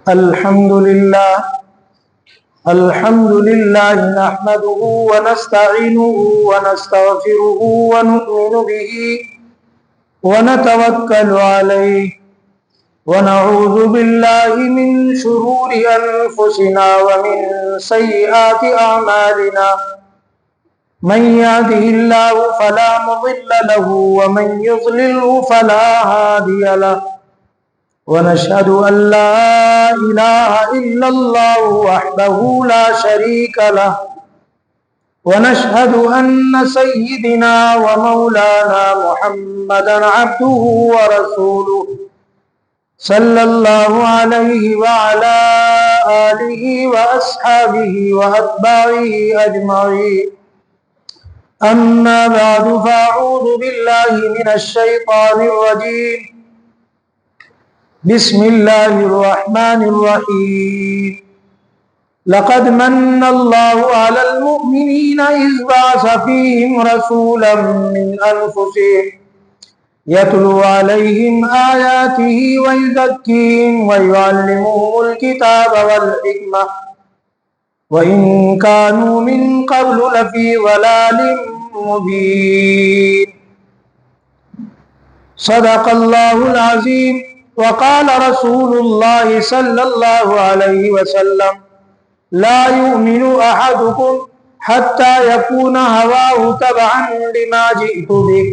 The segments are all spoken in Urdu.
الحمد لله نحمده ونستعينه ونستغفره ونؤمن به ونتوكل عليه ونعوذ بالله من شرور أنفسنا ومن سيئات أعمالنا من يهده الله فلا مضل له ومن يضلله فلا هادي له ونشهد أن لا إله إلا الله وحده لا شريك له ونشهد أن سيدنا ومولانا محمدا عبده ورسوله صلى الله عليه وعلى آله وأصحابه وأتباعه أجمعين أما بعد فأعوذ بالله من الشيطان الرجيم بسم الله الرحمن الرحيم لقد من الله على المؤمنين إذ بعث فيهم رسولا من أنفسهم يتلو عليهم آياته ويزكيهم ويعلمهم الكتاب والحكمة وإن كانوا من قبل لفي ضلال مبين صدق الله العظيم وقال رسول الله صلى الله عليه وسلم لا يؤمن أحدكم حتى يكون هواه تبعا لما جئت به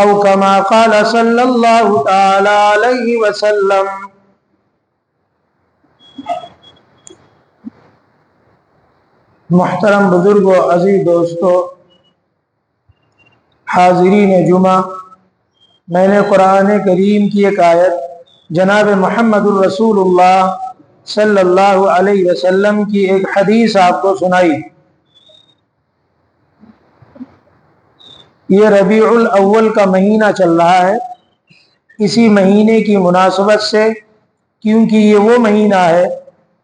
أو كما قال صلى الله تعالى عليه وسلم۔ محترم بزرگوں، عزیز دوستو، حاضرین جمعہ، میں نے قرآن کریم کی ایک آیت جناب محمد الرسول اللہ صلی اللہ علیہ وسلم کی ایک حدیث آپ کو سنائی۔ یہ ربیع الاول کا مہینہ چل رہا ہے، اسی مہینے کی مناسبت سے، کیونکہ یہ وہ مہینہ ہے،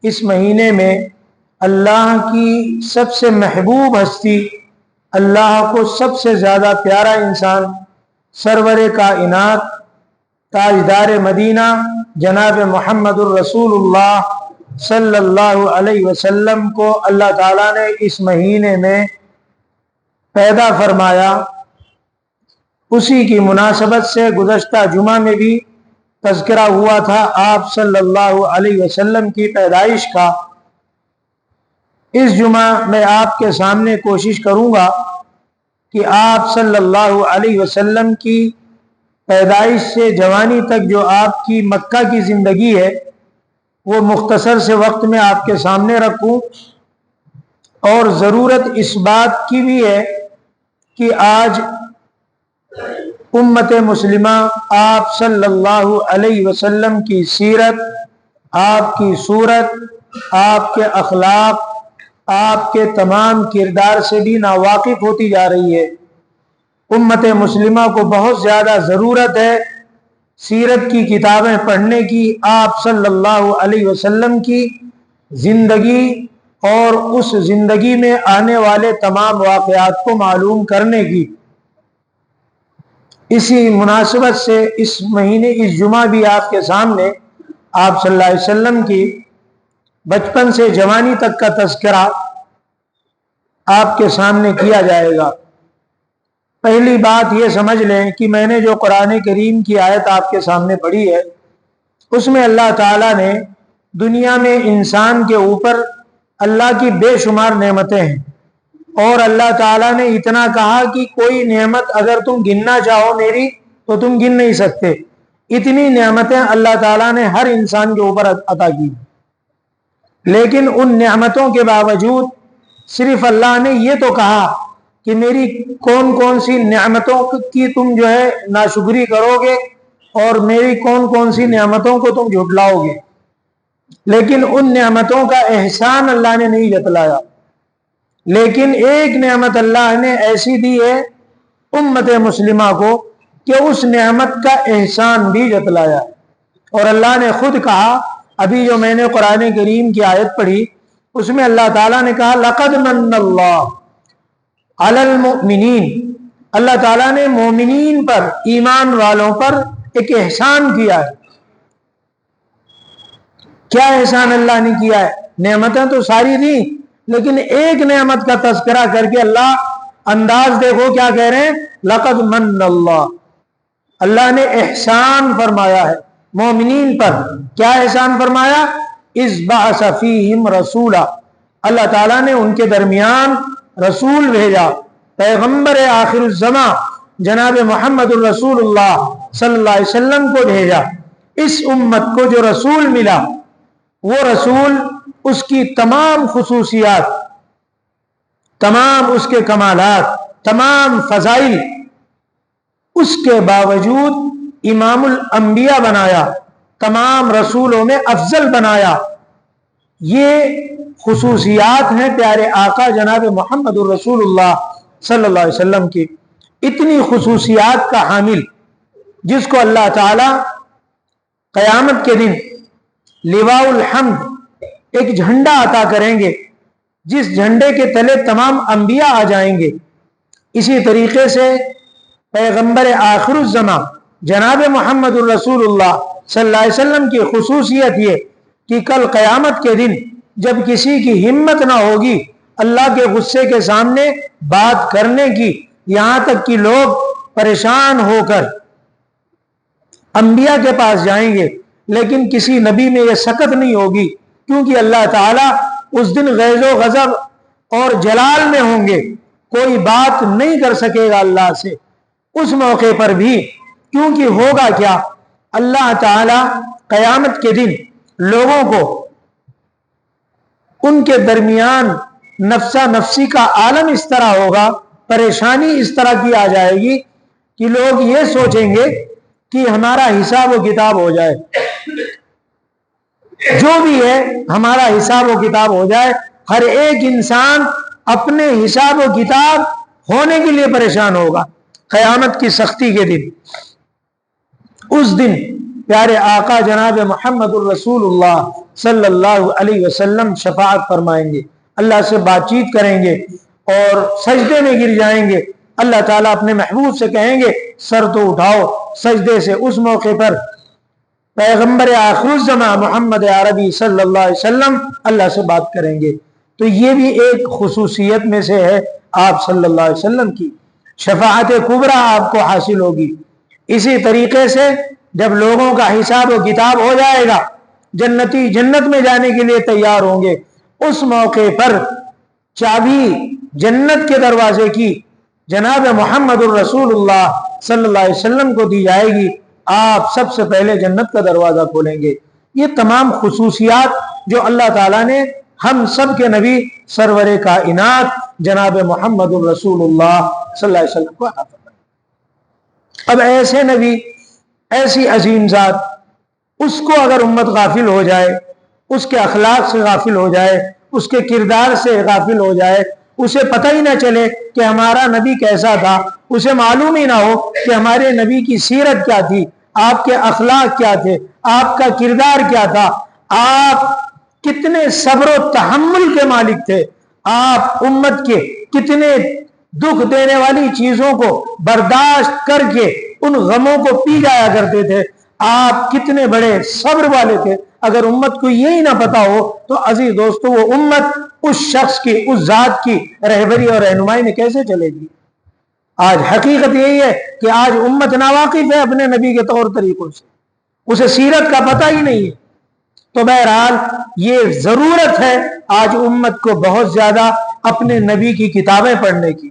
اس مہینے میں اللہ کی سب سے محبوب ہستی، اللہ کو سب سے زیادہ پیارا انسان، سرور کائنات، تاجدار مدینہ جناب محمد الرسول اللہ صلی اللہ علیہ وسلم کو اللہ تعالیٰ نے اس مہینے میں پیدا فرمایا۔ اسی کی مناسبت سے گزشتہ جمعہ میں بھی تذکرہ ہوا تھا آپ صلی اللہ علیہ وسلم کی پیدائش کا۔ اس جمعہ میں آپ کے سامنے کوشش کروں گا کہ آپ صلی اللہ علیہ وسلم کی پیدائش سے جوانی تک جو آپ کی مکہ کی زندگی ہے وہ مختصر سے وقت میں آپ کے سامنے رکھوں، اور ضرورت اس بات کی بھی ہے کہ آج امت مسلمہ آپ صلی اللہ علیہ وسلم کی سیرت، آپ کی صورت، آپ کے اخلاق، آپ کے تمام کردار سے بھی ناواقف ہوتی جا رہی ہے۔ امت مسلمہ کو بہت زیادہ ضرورت ہے سیرت کی کتابیں پڑھنے کی، آپ صلی اللہ علیہ وسلم کی زندگی اور اس زندگی میں آنے والے تمام واقعات کو معلوم کرنے کی۔ اسی مناسبت سے اس مہینے اس جمعہ بھی آپ کے سامنے آپ صلی اللہ علیہ وسلم کی بچپن سے جوانی تک کا تذکرہ آپ کے سامنے کیا جائے گا۔ پہلی بات یہ سمجھ لیں کہ میں نے جو قرآن کریم کی آیت آپ کے سامنے پڑھی ہے، اس میں اللہ تعالیٰ نے دنیا میں انسان کے اوپر اللہ کی بے شمار نعمتیں ہیں، اور اللہ تعالیٰ نے اتنا کہا کہ کوئی نعمت اگر تم گننا چاہو میری تو تم گن نہیں سکتے۔ اتنی نعمتیں اللہ تعالیٰ نے ہر انسان کے اوپر عطا کی، لیکن ان نعمتوں کے باوجود صرف اللہ نے یہ تو کہا کہ میری کون کون سی نعمتوں کی تم جو ہے ناشکری کرو گے اور میری کون کون سی نعمتوں کو تم جھٹلاؤ گے، لیکن ان نعمتوں کا احسان اللہ نے نہیں جتلایا۔ لیکن ایک نعمت اللہ نے ایسی دی ہے امت مسلمہ کو کہ اس نعمت کا احسان بھی جتلایا، اور اللہ نے خود کہا، ابھی جو میں نے قرآن کریم کی آیت پڑھی اس میں اللہ تعالیٰ نے کہا لقد من اللہ علی المؤمنین، اللہ تعالیٰ نے مومنین پر، ایمان والوں پر ایک احسان کیا ہے۔ کیا احسان اللہ نے کیا ہے؟ نعمتیں تو ساری دی، لیکن ایک نعمت کا تذکرہ کر کے اللہ انداز دیکھو کیا کہہ رہے ہیں، لقد من اللہ، اللہ نے احسان فرمایا ہے مومنین پر۔ کیا احسان فرمایا؟ اذ بعث فیہم رسولا، اللہ تعالیٰ نے ان کے درمیان رسول بھیجا، پیغمبر آخر الزمان جناب محمد الرسول اللہ صلی اللہ علیہ وسلم کو بھیجا۔ اس امت کو جو رسول ملا، وہ رسول اس کی تمام خصوصیات، تمام اس کے کمالات، تمام فضائل، اس کے باوجود امام الانبیاء بنایا، تمام رسولوں میں افضل بنایا۔ یہ خصوصیات ہیں پیارے آقا جناب محمد الرسول اللہ صلی اللہ علیہ وسلم کی۔ اتنی خصوصیات کا حامل جس کو اللہ تعالی قیامت کے دن لواء الحمد ایک جھنڈا عطا کریں گے، جس جھنڈے کے تلے تمام انبیاء آ جائیں گے۔ اسی طریقے سے پیغمبر آخر الزمان جناب محمد الرسول اللہ صلی اللہ علیہ وسلم کی خصوصیت یہ کہ کل قیامت کے دن جب کسی کی ہمت نہ ہوگی اللہ کے غصے کے سامنے بات کرنے کی، یہاں تک کہ لوگ پریشان ہو کر انبیاء کے پاس جائیں گے، لیکن کسی نبی میں یہ سکت نہیں ہوگی، کیونکہ اللہ تعالیٰ اس دن غیظ و غضب اور جلال میں ہوں گے، کوئی بات نہیں کر سکے گا اللہ سے اس موقع پر بھی۔ کیونکہ ہوگا کیا، اللہ تعالیٰ قیامت کے دن لوگوں کو ان کے درمیان نفسا نفسی کا عالم اس طرح ہوگا، پریشانی اس طرح کی آ جائے گی کہ لوگ یہ سوچیں گے کہ ہمارا حساب و کتاب ہو جائے، جو بھی ہے ہمارا حساب و کتاب ہو جائے۔ ہر ایک انسان اپنے حساب و کتاب ہونے کے لیے پریشان ہوگا قیامت کی سختی کے دن۔ اس دن پیارے آقا جناب محمد الرسول اللہ صلی اللہ علیہ وسلم شفاعت فرمائیں گے، اللہ سے بات چیت کریں گے اور سجدے میں گر جائیں گے۔ اللہ تعالیٰ اپنے محبوب سے کہیں گے سر تو اٹھاؤ سجدے سے۔ اس موقع پر پیغمبر آخر الزمان محمد عربی صلی اللہ علیہ وسلم اللہ سے بات کریں گے۔ تو یہ بھی ایک خصوصیت میں سے ہے آپ صلی اللہ علیہ وسلم کی، شفاعت کبریٰ آپ کو حاصل ہوگی۔ اسی طریقے سے جب لوگوں کا حساب و کتاب ہو جائے گا، جنتی جنت میں جانے کے لیے تیار ہوں گے، اس موقع پر چابی جنت کے دروازے کی جناب محمد الرسول اللہ صلی اللہ علیہ وسلم کو دی جائے گی، آپ سب سے پہلے جنت کا دروازہ کھولیں گے۔ یہ تمام خصوصیات جو اللہ تعالیٰ نے ہم سب کے نبی سرور کائنات جناب محمد الرسول اللہ صلی اللہ علیہ وسلم کو عطا فرمائی۔ اب ایسے نبی، ایسی عظیم ذات، اس کو اگر امت غافل ہو جائے، اس کے اخلاق سے غافل ہو جائے، اس کے کردار سے غافل ہو جائے، اسے پتہ ہی نہ چلے کہ ہمارا نبی کیسا تھا، اسے معلوم ہی نہ ہو کہ ہمارے نبی کی سیرت کیا تھی، آپ کے اخلاق کیا تھے، آپ کا کردار کیا تھا، آپ کتنے صبر و تحمل کے مالک تھے، آپ امت کے کتنے دکھ دینے والی چیزوں کو برداشت کر کے ان غموں کو پی جایا کرتے تھے، آپ کتنے بڑے صبر والے تھے۔ اگر امت کو یہی نہ پتا ہو تو عزیز دوستو وہ امت اس شخص کی، اس ذات کی رہبری اور رہنمائی میں کیسے چلے گی؟ آج حقیقت یہی ہے کہ آج امت ناواقف ہے اپنے نبی کے طور طریقوں سے، اسے سیرت کا پتہ ہی نہیں ہے۔ تو بہرحال یہ ضرورت ہے آج امت کو بہت زیادہ اپنے نبی کی کتابیں پڑھنے کی،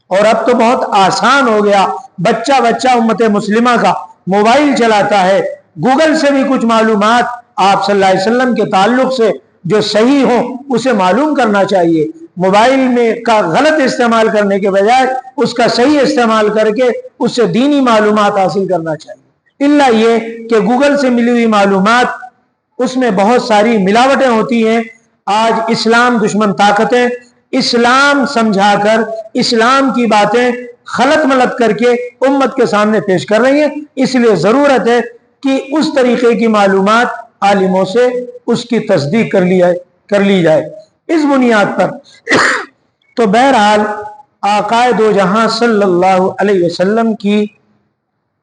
اور اب تو بہت آسان ہو گیا، بچہ امت مسلمہ کا موبائل چلاتا ہے، گوگل سے بھی کچھ معلومات آپ صلی اللہ علیہ وسلم کے تعلق سے جو صحیح ہوں اسے معلوم کرنا چاہیے۔ موبائل میں کا غلط استعمال کرنے کے بجائے اس کا صحیح استعمال کر کے اس سے دینی معلومات حاصل کرنا چاہیے۔ الا یہ کہ گوگل سے ملی ہوئی معلومات اس میں بہت ساری ملاوٹیں ہوتی ہیں۔ آج اسلام دشمن طاقتیں اسلام سمجھا کر اسلام کی باتیں خلط ملط کر کے امت کے سامنے پیش کر رہی ہیں، اس لیے ضرورت ہے کہ اس طریقے کی معلومات عالموں سے اس کی تصدیق کر لی جائے۔ اس بنیاد پر تو بہرحال آقائے دو جہاں صلی اللہ علیہ وسلم کی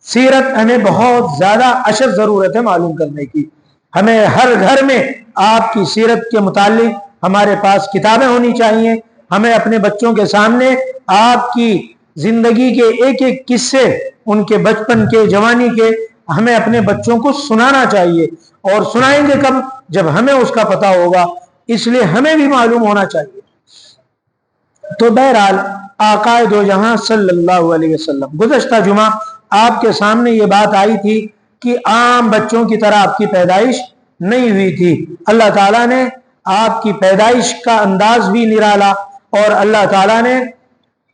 سیرت ہمیں بہت زیادہ اشد ضرورت ہے معلوم کرنے کی. ہمیں ہر گھر میں آپ کی سیرت کے متعلق ہمارے پاس کتابیں ہونی چاہیے. ہمیں اپنے بچوں کے سامنے آپ کی زندگی کے ایک ایک قصے، ان کے بچپن کے، جوانی کے، ہمیں اپنے بچوں کو سنانا چاہیے. اور سنائیں گے کب؟ جب ہمیں اس کا پتہ ہوگا. اس لیے ہمیں بھی معلوم ہونا چاہیے. تو بہرحال آقا دو جہاں صلی اللہ علیہ وسلم، گزشتہ جمعہ آپ کے سامنے یہ بات آئی تھی کہ عام بچوں کی طرح آپ کی پیدائش نہیں ہوئی تھی. اللہ تعالیٰ نے آپ کی پیدائش کا انداز بھی نرالا، اور اللہ تعالیٰ نے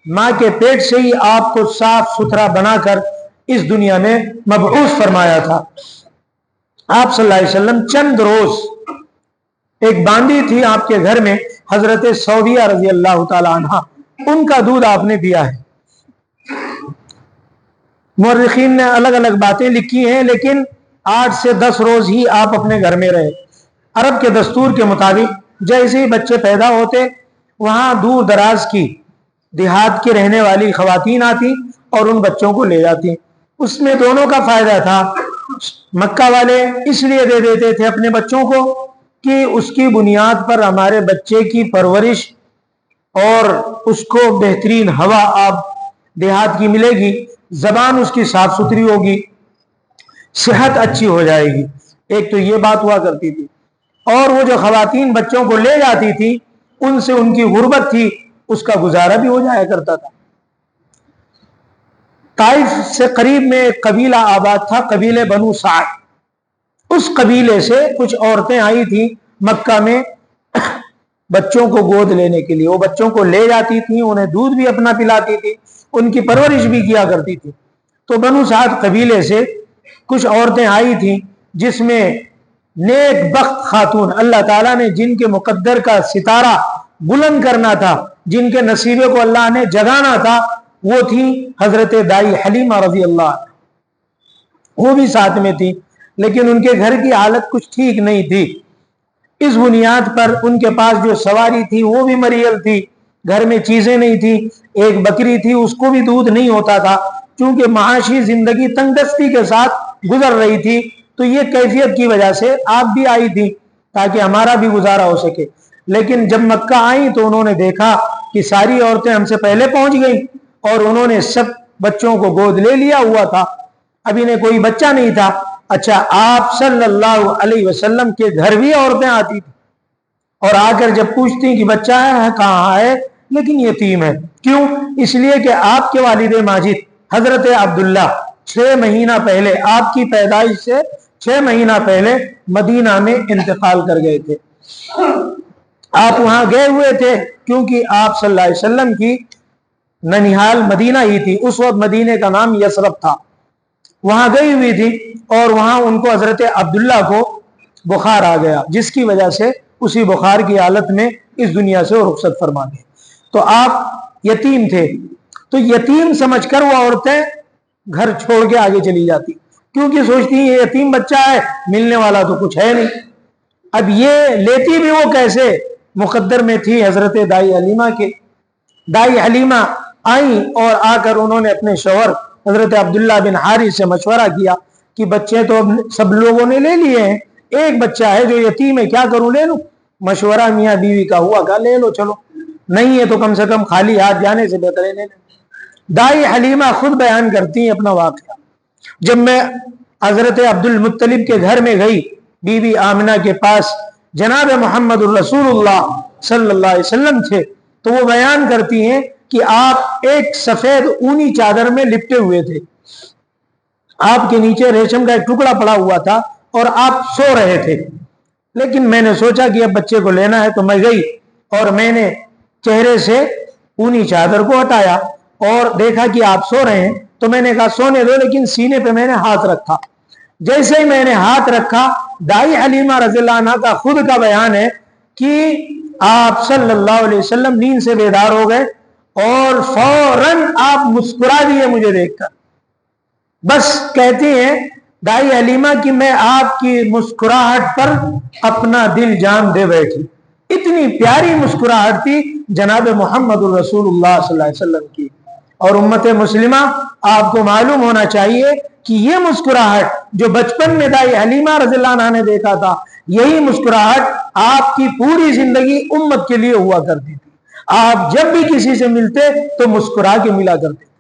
ماں کے پیٹ سے ہی آپ کو صاف ستھرا بنا کر اس دنیا میں مبعوث فرمایا تھا. آپ صلی اللہ علیہ وسلم چند روز، ایک باندی تھی آپ کے گھر میں، حضرت سعودیہ رضی اللہ تعالی عنہ، ان کا دودھ آپ نے پیا ہے. مورخین نے الگ الگ باتیں لکھی ہیں، لیکن 8 سے 10 روز ہی آپ اپنے گھر میں رہے. عرب کے دستور کے مطابق جیسے ہی بچے پیدا ہوتے، وہاں دور دراز کی دیہات کے رہنے والی خواتین آتی اور ان بچوں کو لے جاتی. اس میں دونوں کا فائدہ تھا. مکہ والے اس لیے دے دیتے تھے اپنے بچوں کو کہ اس کی بنیاد پر ہمارے بچے کی پرورش اور اس کو بہترین ہوا آپ دیہات کی ملے گی، زبان اس کی صاف ستھری ہوگی، صحت اچھی ہو جائے گی. ایک تو یہ بات ہوا کرتی تھی. اور وہ جو خواتین بچوں کو لے جاتی تھی، ان سے ان کی غربت تھی، اس کا گزارا بھی ہو جایا کرتا تھا. طائف سے قریب میں ایک قبیلہ آباد تھا، قبیلے بنو سعد. اس قبیلے سے کچھ عورتیں آئی تھیں مکہ میں بچوں کو گود لینے کے لیے. وہ بچوں کو لے جاتی تھیں، انہیں دودھ بھی اپنا پلاتی تھی، ان کی پرورش بھی کیا کرتی تھی. تو بنو سعد قبیلے سے کچھ عورتیں آئی تھیں، جس میں نیک بخت خاتون، اللہ تعالیٰ نے جن کے مقدر کا ستارہ بلند کرنا تھا، جن کے نصیبے کو اللہ نے جگانا تھا، وہ تھی حضرت دائی حلیمہ رضی اللہ عنہ. وہ بھی ساتھ میں تھی، لیکن ان کے گھر کی حالت کچھ ٹھیک نہیں تھی. اس بنیاد پر ان کے پاس جو سواری تھی وہ بھی مریل تھی، گھر میں چیزیں نہیں تھی. ایک بکری تھی، اس کو بھی دودھ نہیں ہوتا تھا. چونکہ معاشی زندگی تنگ دستی کے ساتھ گزر رہی تھی، تو یہ کیفیت کی وجہ سے آپ بھی آئی تھی تاکہ ہمارا بھی گزارا ہو سکے. لیکن جب مکہ آئیں تو انہوں نے دیکھا کہ ساری عورتیں ہم سے پہلے پہنچ گئیں اور انہوں نے سب بچوں کو گود لے لیا ہوا تھا. اب انہیں کوئی بچہ نہیں تھا. اچھا، آپ صلی اللہ علیہ وسلم کے گھر بھی عورتیں آتی تھی اور آ کر جب پوچھتی کہ بچہ ہے کہاں ہے، لیکن یتیم ہے. کیوں؟ اس لیے کہ آپ کے والد ماجد حضرت عبداللہ 6 مہینہ پہلے، آپ کی پیدائش سے 6 مہینہ پہلے مدینہ میں انتقال کر گئے تھے. آپ وہاں گئے ہوئے تھے کیونکہ آپ صلی اللہ علیہ وسلم کی ننیحال مدینہ ہی تھی. اس وقت مدینہ کا نام یثرب تھا. وہاں گئی ہوئی تھی اور وہاں ان کو حضرت عبداللہ کو بخار آ گیا، جس کی وجہ سے اسی بخار کی حالت میں اس دنیا سے وہ رخصت فرما گئے. تو آپ یتیم تھے، تو یتیم سمجھ کر وہ عورتیں گھر چھوڑ کے آگے چلی جاتی، کیونکہ سوچتی ہیں یہ یتیم بچہ ہے، ملنے والا تو کچھ ہے نہیں. اب یہ لیتی بھی وہ کیسے؟ مقدر میں تھی حضرت دائی حلیمہ کے. دائی حلیمہ آئیں اور آ کر انہوں نے اپنے شوہر حضرت عبداللہ بن حارث سے مشورہ کیا کہ بچے تو سب لوگوں نے لے لیے ہیں، ایک بچہ ہے جو یتیم ہے، کیا کروں، لے لوں؟ مشورہ میاں بیوی کا ہوا، کہا لے لو، چلو، نہیں ہے تو کم سے کم خالی ہاتھ جانے سے بہتر ہے لے لیں. دائی حلیمہ خود بیان کرتی ہیں اپنا واقعہ. جب میں حضرت عبد المطلب کے گھر میں گئی، بی بی آمنہ کے پاس جناب محمد الرسول اللہ صلی اللہ علیہ وسلم تھے، تو وہ بیان کرتی ہیں کہ آپ ایک سفید اونی چادر میں لپٹے ہوئے تھے. آپ کے نیچے ریشم کا ایک ٹکڑا پڑا ہوا تھا اور آپ سو رہے تھے. لیکن میں نے سوچا کہ اب بچے کو لینا ہے، تو میں گئی اور میں نے چہرے سے اونی چادر کو ہٹایا اور دیکھا کہ آپ سو رہے ہیں. تو میں نے کہا سونے دو، لیکن سینے پہ میں نے ہاتھ رکھا. جیسے ہی میں نے ہاتھ رکھا، دائی حلیمہ رضی اللہ عنہ کا خود کا بیان ہے کہ آپ صلی اللہ علیہ وسلم نیند سے بیدار ہو گئے اور فوراً آپ مسکرا دیے مجھے دیکھ کر. بس کہتی ہیں دائی حلیمہ کہ میں آپ کی مسکراہٹ پر اپنا دل جان دے بیٹھی. اتنی پیاری مسکراہٹ تھی جناب محمد الرسول اللہ صلی اللہ علیہ وسلم کی. اور امت مسلمہ، آپ کو معلوم ہونا چاہیے کہ یہ مسکراہٹ جو بچپن میں دائی حلیمہ رضی اللہ عنہا نے دیکھا تھا، یہی مسکراہٹ آپ کی پوری زندگی امت کے لیے ہوا کرتی تھی۔ آپ جب بھی کسی سے ملتے تو مسکرا کے ملا کرتے تھے،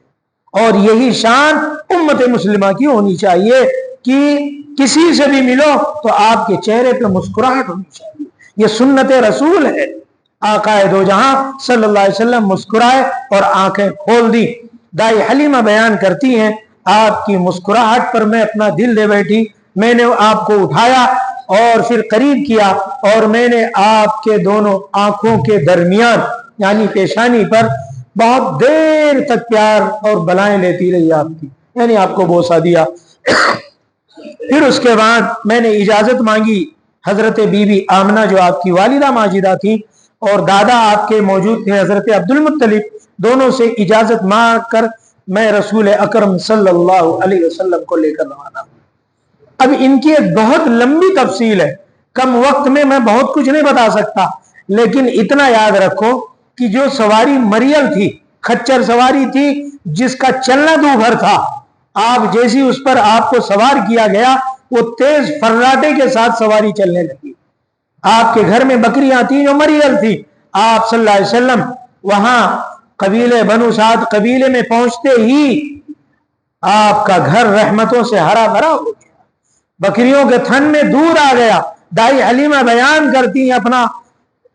اور یہی شان امت مسلمہ کی ہونی چاہیے کہ کسی سے بھی ملو تو آپ کے چہرے پہ مسکراہٹ ہونی چاہیے۔ یہ سنت رسول ہے۔ آقا دو جہاں صلی اللہ علیہ وسلم مسکرائے اور آنکھیں کھول دی۔ دائی حلیمہ بیان کرتی ہیں، آپ کی مسکراہٹ پر میں اپنا دل دے بیٹھی، میں نے آپ کو اٹھایا اور پھر قریب کیا، اور میں نے آپ کے دونوں آنکھوں کے درمیان یعنی پیشانی پر بہت دیر تک پیار اور بلائیں لیتی رہی آپ کی، یعنی آپ کو بوسہ دیا۔ پھر اس کے بعد میں نے اجازت مانگی، حضرت بی بی آمنہ جو آپ کی والدہ ماجدہ تھی اور دادا آپ کے موجود تھے حضرت عبد المطلب، دونوں سے اجازت مانگ کر میں رسول اکرم صلی اللہ علیہ وسلم کو لے کر روانہ ہوں۔ اب ان کی ایک بہت لمبی تفصیل ہے، کم وقت میں بہت کچھ نہیں بتا سکتا، لیکن اتنا یاد رکھو کہ جو سواری مریل تھی، کھچر سواری تھی جس کا چلنا دو بھر تھا، آپ جیسی اس پر آپ کو سوار کیا گیا وہ تیز فراٹے کے ساتھ سواری چلنے لگی۔ آپ کے گھر میں بکریاں تھیں جو مریل تھی، آپ صلی اللہ علیہ وسلم وہاں قبیلے بنو سعد قبیلے میں پہنچتے ہی آپ کا گھر رحمتوں سے ہرا بھرا ہو گیا، بکریوں کے تھن میں دودھ آ گیا۔ دائی حلیمہ بیان کرتی ہیں اپنا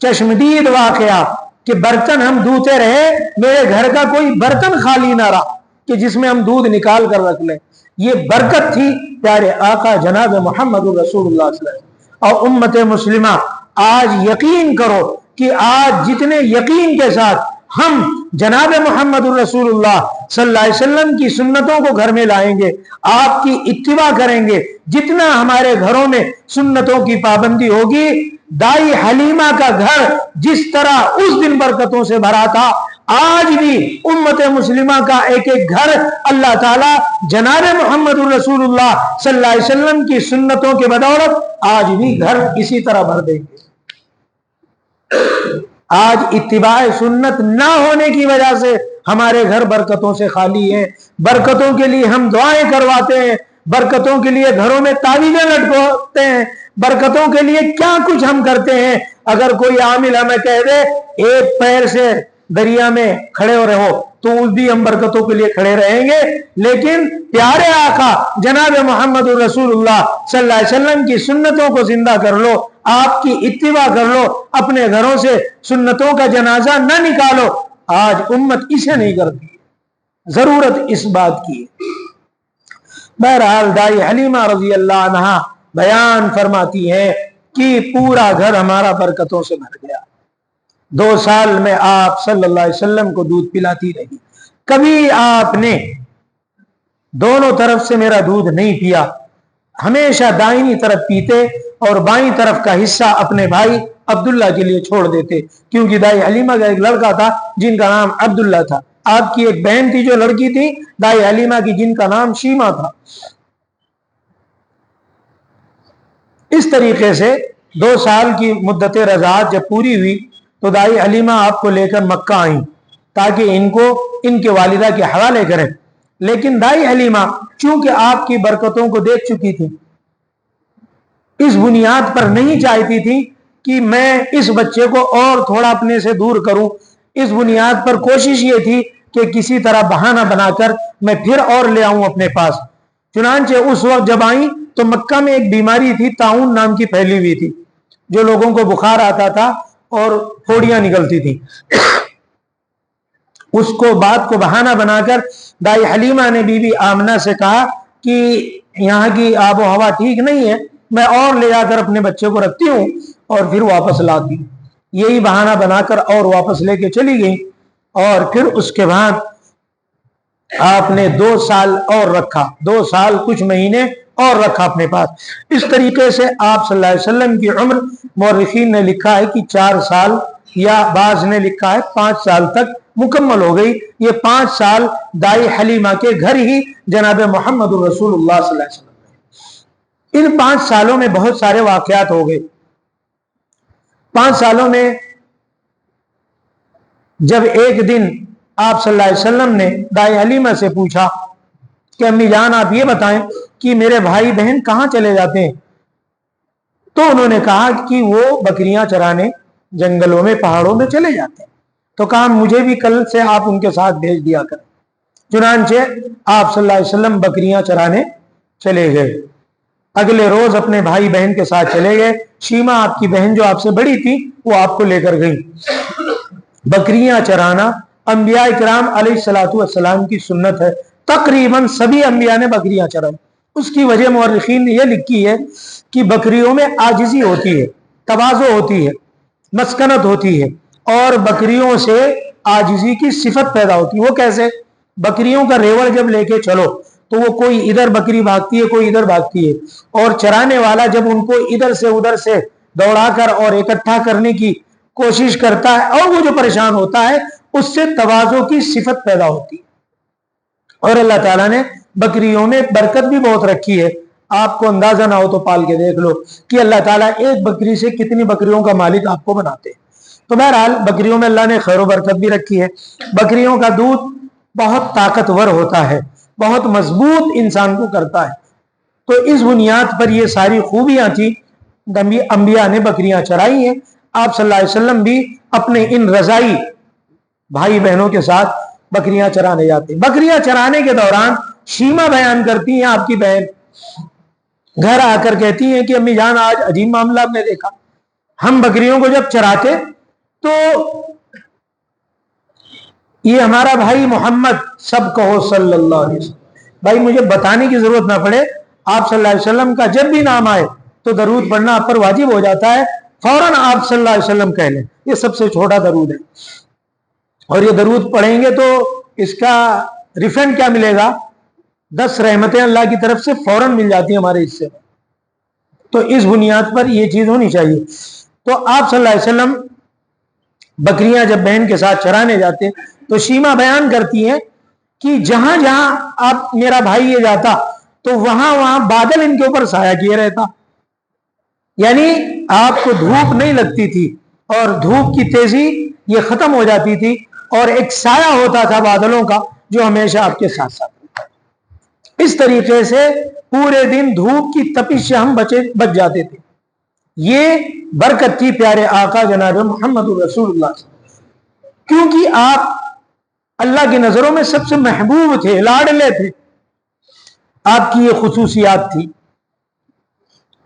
چشمدید واقعہ کہ برتن ہم دھوتے رہے، میرے گھر کا کوئی برتن خالی نہ رہا کہ جس میں ہم دودھ نکال کر رکھ لیں۔ یہ برکت تھی پیارے آقا جناب محمد رسول اللہ صلی اللہ علیہ وسلم۔ اور امت مسلمہ آج یقین کرو کہ آج جتنے یقین کے ساتھ ہم جناب محمد رسول اللہ صلی اللہ علیہ وسلم کی سنتوں کو گھر میں لائیں گے، آپ کی اتباع کریں گے، جتنا ہمارے گھروں میں سنتوں کی پابندی ہوگی، دائی حلیمہ کا گھر جس طرح اس دن برکتوں سے بھرا تھا، آج بھی امت مسلمہ کا ایک ایک گھر اللہ تعالی جناب محمد رسول اللہ صلی اللہ علیہ وسلم کی سنتوں کے بدولت آج بھی گھر اسی طرح بھر دیں گے۔ آج اتباع سنت نہ ہونے کی وجہ سے ہمارے گھر برکتوں سے خالی ہیں۔ برکتوں کے لیے ہم دعائیں کرواتے ہیں، برکتوں کے لیے گھروں میں تعویذیں لٹکواتے ہیں، برکتوں کے لیے کیا کچھ ہم کرتے ہیں۔ اگر کوئی عامل ہمیں کہہ دے ایک پیر سے دریا میں کھڑے ہو رہو تو اس بھی ہم برکتوں کے لیے کھڑے رہیں گے، لیکن پیارے آقا جناب محمد رسول اللہ صلی اللہ علیہ وسلم کی سنتوں کو زندہ کر لو، آپ کی اتباع کر لو، اپنے گھروں سے سنتوں کا جنازہ نہ نکالو۔ آج امت اسے نہیں کرتی، ضرورت اس بات کی۔ بہرحال دائی حلیمہ رضی اللہ عنہا بیان فرماتی ہے کہ پورا گھر ہمارا برکتوں سے بھر گیا۔ 2 سال میں آپ صلی اللہ علیہ وسلم کو دودھ پلاتی رہی، کبھی آپ نے دونوں طرف سے میرا دودھ نہیں پیا، ہمیشہ دائنی طرف پیتے اور بائیں طرف کا حصہ اپنے بھائی عبداللہ کے لیے چھوڑ دیتے، کیونکہ دائی حلیمہ کا ایک لڑکا تھا جن کا نام عبداللہ تھا، آپ کی ایک بہن تھی جو لڑکی تھی دائی حلیمہ کی جن کا نام شیمہ تھا۔ اس طریقے سے 2 سال کی مدت رضاعت جب پوری ہوئی تو دائی حلیمہ آپ کو لے کر مکہ آئیں تاکہ ان کو ان کے والدہ کے حوالے کریں، لیکن دائی حلیمہ چونکہ آپ کی برکتوں کو دیکھ چکی تھی، اس بنیاد پر نہیں چاہتی تھی کہ میں اس بچے کو اور تھوڑا اپنے سے دور کروں، اس بنیاد پر کوشش یہ تھی کہ کسی طرح بہانہ بنا کر میں پھر اور لے آؤں اپنے پاس۔ چنانچہ اس وقت جب آئیں تو مکہ میں ایک بیماری تھی، طاعون نام کی پھیلی ہوئی تھی، جو لوگوں کو بخار آتا تھا اور پھوڑیاں نکلتی تھی۔ اس کو بات کو بہانہ بنا کر دائی حلیمہ نے بی بی آمنہ سے کہا کہ یہاں کی آب و ہوا ٹھیک نہیں ہے، میں اور لے جا کر اپنے بچے کو رکھتی ہوں اور پھر واپس لاتی ہوں۔ یہی بہانہ بنا کر اور واپس لے کے چلی گئی، اور پھر اس کے بعد آپ نے 2 سال اور رکھا، 2 سال کچھ مہینے اور رکھا اپنے پاس۔ اس طریقے سے آپ صلی اللہ علیہ وسلم کی عمر مورخین نے لکھا ہے کہ 4 سال یا بعض نے لکھا ہے 5 سال تک مکمل ہو گئی۔ یہ 5 سال دائی حلیمہ کے گھر ہی جناب محمد رسول اللہ صلی اللہ علیہ وسلم۔ ان 5 سالوں میں بہت سارے واقعات ہو گئے۔ 5 سالوں میں جب ایک دن آپ صلی اللہ علیہ وسلم نے دائی حلیمہ سے پوچھا کہ امی جان آپ یہ بتائیں کہ میرے بھائی بہن کہاں چلے جاتے ہیں؟ تو انہوں نے کہا کہ وہ بکریاں چرانے جنگلوں میں پہاڑوں میں چلے جاتے ہیں۔ تو کہا مجھے بھی کل سے آپ ان کے ساتھ بھیج دیا کریں۔ چنانچہ آپ صلی اللہ علیہ وسلم بکریاں چرانے چلے گئے۔ اگلے روز اپنے بھائی بہن کے ساتھ چلے گئے۔ شیما آپ کی بہن جو آپ سے بڑی تھی وہ آپ کو لے کر گئی۔ بکریاں چرانا انبیاء کرام علیہ الصلوۃ والسلام کی سنت ہے۔ تقریباً سبھی انبیاء نے بکریاں چرائی۔ اس کی وجہ مورخین نے یہ لکھی ہے کہ بکریوں میں عاجزی ہوتی ہے، تواضع ہوتی ہے، مسکنت ہوتی ہے، اور بکریوں سے عاجزی کی صفت پیدا ہوتی ہے۔ وہ کیسے؟ بکریوں کا ریوڑ جب لے کے چلو تو وہ کوئی ادھر بکری بھاگتی ہے، کوئی ادھر بھاگتی ہے، اور چرانے والا جب ان کو ادھر سے دوڑا کر اور اکٹھا کرنے کی کوشش کرتا ہے اور وہ جو پریشان ہوتا ہے اس سے تواضع کی صفت پیدا ہوتی ہے۔ اور اللہ تعالیٰ نے بکریوں میں برکت بھی بہت رکھی ہے۔ آپ کو اندازہ نہ ہو تو پال کے دیکھ لو کہ اللہ تعالیٰ ایک بکری سے کتنی بکریوں کا مالک آپ کو بناتے ہیں۔ تو بہرحال بکریوں میں اللہ نے خیر و برکت بھی رکھی ہے۔ بکریوں کا دودھ بہت طاقتور ہوتا ہے، بہت مضبوط انسان کو کرتا ہے۔ تو اس بنیاد پر یہ ساری خوبیاں تھیں، انبیاء نے بکریاں چرائی ہیں۔ آپ صلی اللہ علیہ وسلم بھی اپنے ان رضائی بھائی بہنوں کے ساتھ بکریاں چرانے جاتے ہیں۔ بکریاں چرانے کے دوران شیما بیان کرتی ہیں، آپ کی بہن گھر آ کر کہتی ہیں کہ امی جان آج عجیب معاملہ آپ نے دیکھا۔ ہم بکریوں کو جب چراتے تو یہ ہمارا بھائی محمد، سب کہو صلی اللہ علیہ وسلم، بھائی مجھے بتانے کی ضرورت نہ پڑے، آپ صلی اللہ علیہ وسلم کا جب بھی نام آئے تو درود پڑھنا آپ پر واجب ہو جاتا ہے، فوراً آپ صلی اللہ علیہ وسلم کہہ لیں۔ یہ سب سے چھوٹا درود ہے، اور یہ درود پڑھیں گے تو اس کا ریفنڈ کیا ملے گا؟ 10 رحمتیں اللہ کی طرف سے فوراً مل جاتی ہیں ہمارے حصے میں۔ تو اس بنیاد پر یہ چیز ہونی چاہیے۔ تو آپ صلی اللہ علیہ وسلم بکریاں جب بہن کے ساتھ چرانے جاتے تو شیما بیان کرتی ہیں کہ جہاں جہاں آپ میرا بھائی یہ جاتا تو وہاں وہاں بادل ان کے اوپر سایہ کیے رہتا، یعنی آپ کو دھوپ نہیں لگتی تھی اور دھوپ کی تیزی یہ ختم ہو جاتی تھی، اور ایک سایہ ہوتا تھا بادلوں کا جو ہمیشہ آپ کے ساتھ ساتھ ہوتا ہے۔ اس طریقے سے پورے دن دھوپ کی تپش سے ہم بچ جاتے تھے۔ یہ برکت تھی پیارے آقا جناب محمد رسول اللہ، کیونکہ آپ اللہ کی نظروں میں سب سے محبوب تھے، لاڈلے تھے، آپ کی یہ خصوصیات تھی۔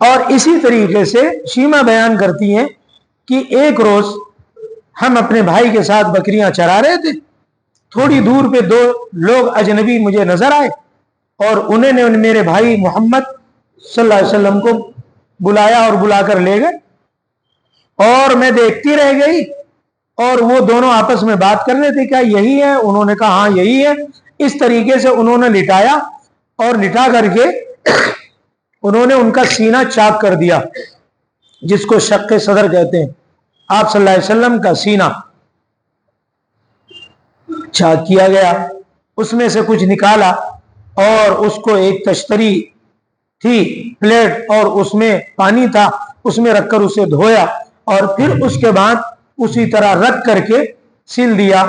اور اسی طریقے سے شیما بیان کرتی ہیں کہ ایک روز ہم اپنے بھائی کے ساتھ بکریاں چرا رہے تھے، تھوڑی دور پہ 2 لوگ اجنبی مجھے نظر آئے، اور انہوں نے میرے بھائی محمد صلی اللہ علیہ وسلم کو بلایا اور بلا کر لے گئے، اور میں دیکھتی رہ گئی، اور وہ دونوں آپس میں بات کر رہے تھے، کیا یہی ہے؟ انہوں نے کہا ہاں یہی ہے۔ اس طریقے سے انہوں نے لٹایا، اور لٹا کر کے انہوں نے ان کا سینہ چاک کر دیا، جس کو شق صدر کہتے ہیں۔ آپ صلی اللہ علیہ وسلم کا سینہ چاک کیا گیا، اس میں سے کچھ نکالا، اور اس کو ایک تشتری تھی پلیٹ، اور اس میں پانی تھا، اس میں رکھ کر اسے دھویا، اور پھر اس کے بعد اسی طرح رکھ کر کے سل دیا۔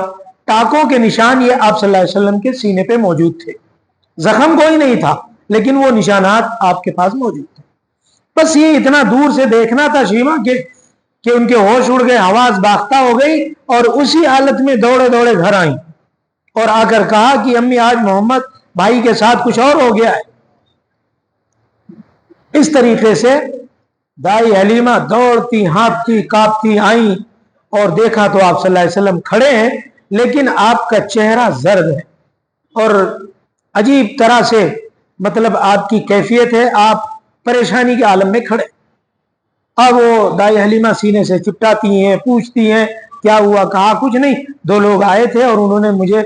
ٹاکوں کے نشان یہ آپ صلی اللہ علیہ وسلم کے سینے پہ موجود تھے، زخم کوئی نہیں تھا لیکن وہ نشانات آپ کے پاس موجود تھے۔ بس یہ اتنا دور سے دیکھنا تھا شیما کہ ان کے ہوش اڑ گئے، آواز باختہ ہو گئی، اور اسی حالت میں دوڑے دوڑے گھر آئیں، اور آ کر کہا کہ امی آج محمد بھائی کے ساتھ کچھ اور ہو گیا ہے۔ اس طریقے سے دائی حلیمہ دوڑتی ہانپتی کانپتی آئیں، اور دیکھا تو آپ صلی اللہ علیہ وسلم کھڑے ہیں، لیکن آپ کا چہرہ زرد ہے، اور عجیب طرح سے مطلب آپ کی کیفیت ہے، آپ پریشانی کے عالم میں کھڑے۔ اب وہ دائی حلیمہ سینے سے چپٹاتی ہیں، پوچھتی ہیں کیا ہوا؟ کہا کچھ نہیں، 2 لوگ آئے تھے اور انہوں نے مجھے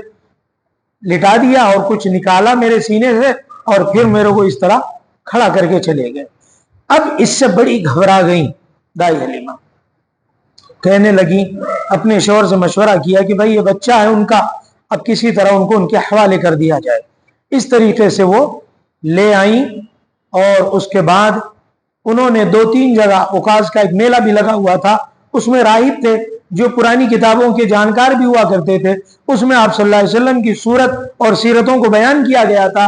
لٹا دیا اور کچھ نکالا میرے سینے سے، اور پھر میرے کو اس طرح کھڑا کر کے چلے گئے۔ اب اس سے بڑی گھبرا گئیں دائی حلیمہ، کہنے لگی، اپنے شوہر سے مشورہ کیا کہ بھائی یہ بچہ ہے ان کا، اب کسی طرح ان کو ان کے حوالے کر دیا جائے۔ اس طریقے سے وہ لے آئیں، اور اس کے بعد انہوں نے 2-3 جگہ، اوقاز کا ایک میلہ بھی لگا ہوا تھا، اس میں راہب تھے جو پرانی کتابوں کے جانکار بھی ہوا کرتے تھے، اس میں آپ صلی اللہ علیہ وسلم کی صورت اور سیرتوں کو بیان کیا گیا تھا۔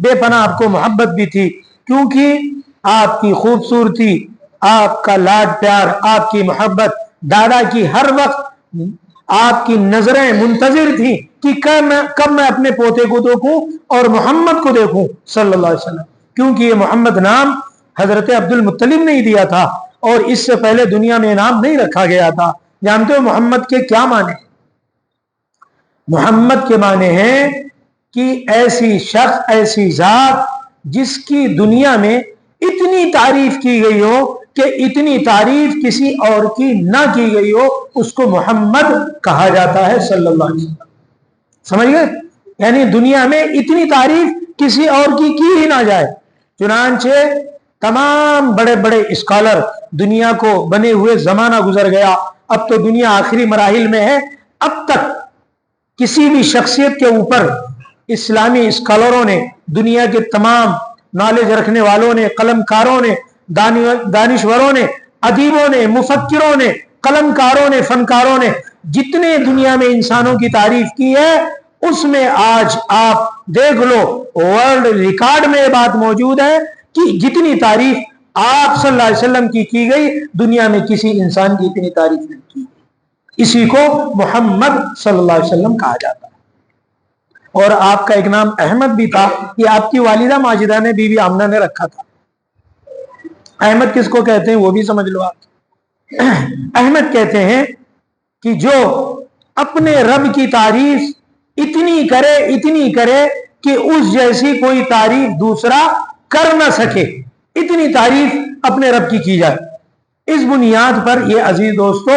بے پناہ آپ کو محبت بھی تھی، کیونکہ آپ کی خوبصورتی، آپ کا لاڈ پیار، آپ کی محبت دادا کی ہر وقت آپ کی نظریں منتظر تھیں کہ کب میں اپنے پوتے کو دیکھوں اور محمد کو دیکھوں صلی اللہ علیہ وسلم، کیونکہ یہ محمد نام حضرت عبد المطلب نے ہی دیا تھا اور اس سے پہلے دنیا میں نام نہیں رکھا گیا تھا۔ جانتے ہو محمد کے کیا معنی؟ محمد کے معنی ہیں کہ ایسی شخص، ایسی ذات جس کی دنیا میں اتنی تعریف کی گئی ہو کہ اتنی تعریف کسی اور کی نہ کی گئی ہو، اس کو محمد کہا جاتا ہے صلی اللہ علیہ وسلم۔ سمجھ گئے؟ یعنی دنیا میں اتنی تعریف کسی اور کی ہی نہ جائے۔ چنانچہ تمام بڑے بڑے اسکالر دنیا کو بنے ہوئے زمانہ گزر گیا، اب تو دنیا آخری مراحل میں ہے، اب تک کسی بھی شخصیت کے اوپر اسلامی اسکالروں نے، دنیا کے تمام نالج رکھنے والوں نے، قلم کاروں نے، دانشوروں نے، ادیبوں نے، مفکروں نے، قلم کاروں نے، فنکاروں نے جتنے دنیا میں انسانوں کی تعریف کی ہے، اس میں آج آپ دیکھ لو ورلڈ ریکارڈ میں یہ بات موجود ہے کہ جتنی تعریف آپ صلی اللہ علیہ وسلم کی گئی، دنیا میں کسی انسان کی اتنی تعریف نہیں کی۔ اسی کو محمد صلی اللہ علیہ وسلم کہا جاتا ہے۔ اور آپ کا ایک نام احمد بھی تھا، یہ آپ کی والدہ ماجدہ نے، بی بی آمنہ نے رکھا تھا۔ احمد کس کو کہتے ہیں وہ بھی سمجھ لو آپ۔ احمد کہتے ہیں کہ جو اپنے رب کی تعریف اتنی کرے کہ اس جیسی کوئی تعریف دوسرا کر نہ سکے، اتنی تعریف اپنے رب کی جائے۔ اس بنیاد پر یہ عزیز دوستو